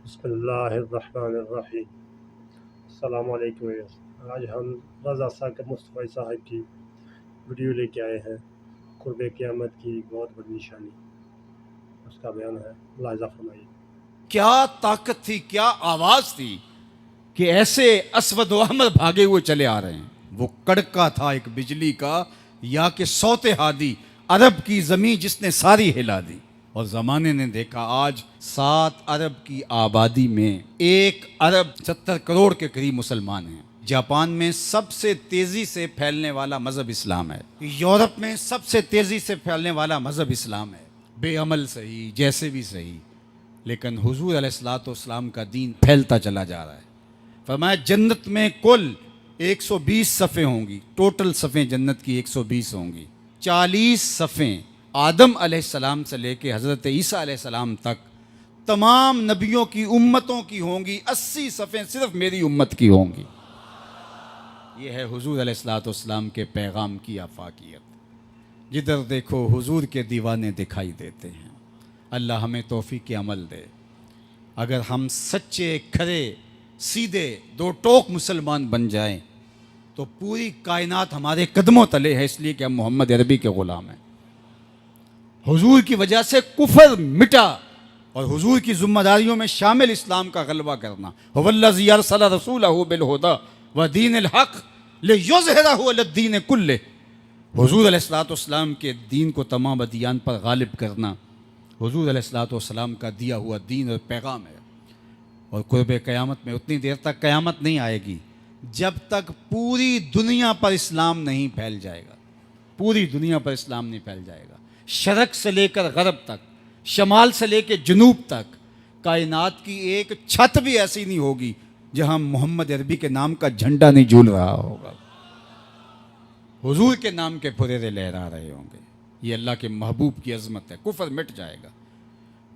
बिस्मिल्लाहिर्रहमानिर्रहीम। अस्सलामु अलैकुम। आज हम रज़ा साकिब मुस्तफ़ा साहब की वीडियो लेके आए हैं। कुर्ब क़यामत की बहुत बड़ी निशानी, उसका बयान है, मुलाहिज़ा फरमाइए। क्या ताकत थी, क्या आवाज थी कि ऐसे असवद व अहमद भागे हुए चले आ रहे हैं। वो कड़का था एक बिजली का, या कि सौते हादी अरब की जमीन जिसने सारी हिला दी। और जमाने ने देखा, आज 7 अरब की आबादी में 1 अरब 70 करोड़ के करीब मुसलमान हैं। जापान में सबसे तेजी से फैलने वाला मजहब इस्लाम है। यूरोप में सबसे तेजी से फैलने वाला मजहब इस्लाम है। बेअमल सही, जैसे भी सही, लेकिन हुजूर अलैहिस्सलाम का दीन फैलता चला जा रहा है। फरमाया जन्नत में कुल 120 सफ़े होंगी। टोटल सफ़े जन्नत की 120 होंगी। 40 सफ़े आदम अलैहिस्सलाम से लेके हज़रत ईसा अलैहिस्सलाम तक तमाम नबियों की उम्मतों की होंगी। 80 सफ़े सिर्फ मेरी उम्मत की होंगी। ये है हुजूर अलैहिस्सलाम के पैगाम की आफाकियत। जिधर देखो हुजूर के दीवाने दिखाई देते हैं। अल्लाह हमें तौफीक अमल दे। अगर हम सच्चे, खरे, सीधे, दो टोक मुसलमान बन जाएं तो पूरी कायनात हमारे कदमों तले है, इसलिए कि हम मोहम्मद अरबी के ग़ुलाम हैं। हुजूर की वजह से कुफर मिटा और हुजूर की जिम्मेदारियों में शामिल इस्लाम का गलबा करना। हुवल्लज़ी अरसला रसूलहु बिल-हुदा व दीनिल हक़ लियुज़हिरहु अलद्दीन कुल्लिह। हुजूर अलैहिस्सलाम के दीन को तमाम अदियान पर गालिब करना हुजूर अलैहिस्सलाम का दिया हुआ दीन और पैगाम है। और कुर्ब क़यामत में उतनी देर तक क़यामत नहीं आएगी जब तक पूरी दुनिया पर इस्लाम नहीं फैल जाएगा। पूरी दुनिया पर इस्लाम नहीं फैल जाएगा। शरक से लेकर गरब तक, शमाल से लेकर जनूब तक, कायनात की एक छत भी ऐसी नहीं होगी जहां मोहम्मद अरबी के नाम का झंडा नहीं झूल रहा होगा। हुजूर के नाम के फुरेरे लहरा रहे होंगे। ये अल्लाह के महबूब की अज़मत है। कुफर मिट जाएगा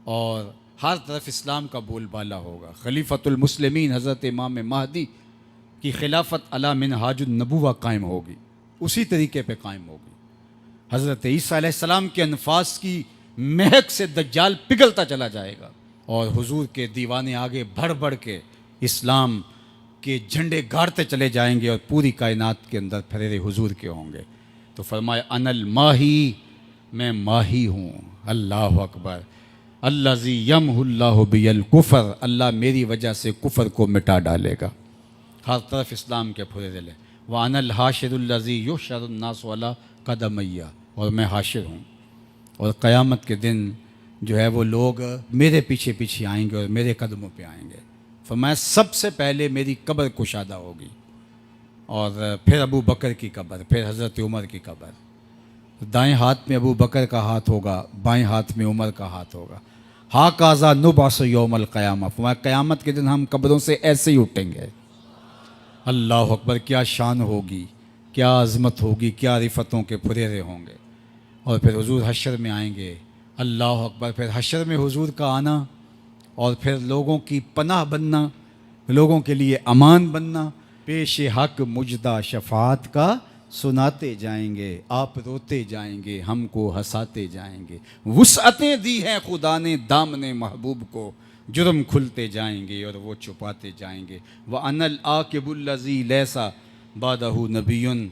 और हर तरफ इस्लाम का बोलबाला होगा। खलीफतुल मुस्लिमीन हज़रत इमाम महदी की खिलाफत अला मिनहाजुन नबुवा कायम होगी, उसी तरीके पे कायम होगी। हज़रत ईसा अलैहिस्सलाम के अनफास की महक से दज्जाल पिघलता चला जाएगा और हुजूर के दीवाने आगे बढ़ बढ़ के इस्लाम के झंडे गाड़ते चले जाएंगे और पूरी कायनात के अंदर फरेरे हुजूर के होंगे। तो फरमाया अनल माही, मैं माही हूँ। अल्लाह अकबर। अल्लाज़ी यमहुल्लाहु बियल कुफर, अल्लाह मेरी वजह से कुफर को मिटा डालेगा। हर तरफ इस्लाम के फुरेरे ले। व अनल हाशिरुल्लज़ी युहशरुन्नासु अला कदमैया, और मैं हाशिर हूँ और क़यामत के दिन जो है वो लोग मेरे पीछे पीछे आएंगे और मेरे कदमों पे आएंगे। फरमाया सबसे पहले मेरी कब्र कुशादा होगी और फिर अबू बकर की कब्र, फिर हज़रत उमर की कब्र। दाएं हाथ में अबू बकर का हाथ होगा, बाएं हाथ में उमर का हाथ होगा। हा काज़ा नुबास यौमल क़यामा, फरमाया क़यामत के दिन हम कब्रों से ऐसे ही उठेंगे। अल्लाह अकबर। क्या शान होगी, क्या अज़मत होगी, क्या रिफ़तों के फुरेरे होंगे। और फिर हुजूर हशर में आएंगे। अल्लाह अकबर। फिर हशर में हुजूर का आना और फिर लोगों की पनाह बनना, लोगों के लिए अमान बनना। पेश हक मुजदा शफात का सुनाते जाएंगे, आप रोते जाएंगे, हमको हंसाते जाएंगे। वुसअतें दी हैं खुदा ने दामने महबूब को, जुर्म खुलते जाएंगे और वो छुपाते जाएंगे। व अनल आकिबुल्लज़ी लैसा बादहू नबीयुन,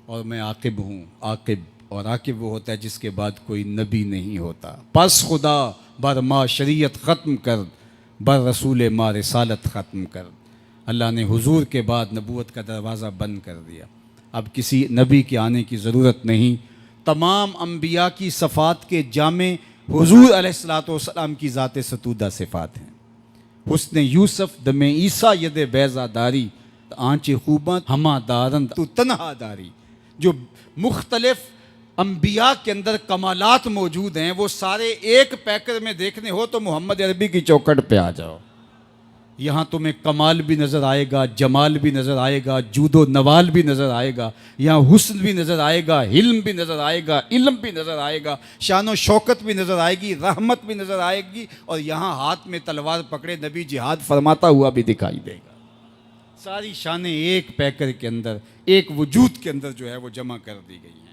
और मैं आकिब हूँ। आकिब, और आकिब वो होता है जिसके बाद कोई नबी नहीं होता। बस खुदा बर मा शरीयत ख़त्म कर, बर रसूल मा रिसालत ख़त्म कर। अल्लाह ने हुजूर के बाद नबूवत का दरवाज़ा बंद कर दिया। अब किसी नबी के आने की ज़रूरत नहीं। तमाम अम्बिया की सफ़ात के जामे हुजूर अलैहिस्सलाम की ज़ात सतूदा सिफ़ात हैं। हुस्न यूसुफ दमे ईसा यद बैज़ादारी, आँच खूबत हमा दारन तू तन्हादारी। जो मुख्तलिफ अम्बिया के अंदर कमालात मौजूद हैं, वो सारे एक पैकर में देखने हो तो मोहम्मद अरबी की चौखट पे आ जाओ। यहाँ तुम्हें कमाल भी नज़र आएगा, जमाल भी नज़र आएगा, जूदो नवाल भी नज़र आएगा। यहाँ हुस्न भी नज़र आएगा, हिल्म भी नज़र आएगा, इल्म भी नज़र आएगा, शानो शौकत भी नज़र आएगी, रहमत भी नज़र आएगी। और यहाँ हाथ में तलवार पकड़े नबी जिहाद फरमाता हुआ भी दिखाई देगा। सारी शानें एक पैकर के अंदर, एक वजूद के अंदर जो है वो जमा कर दी गई हैं।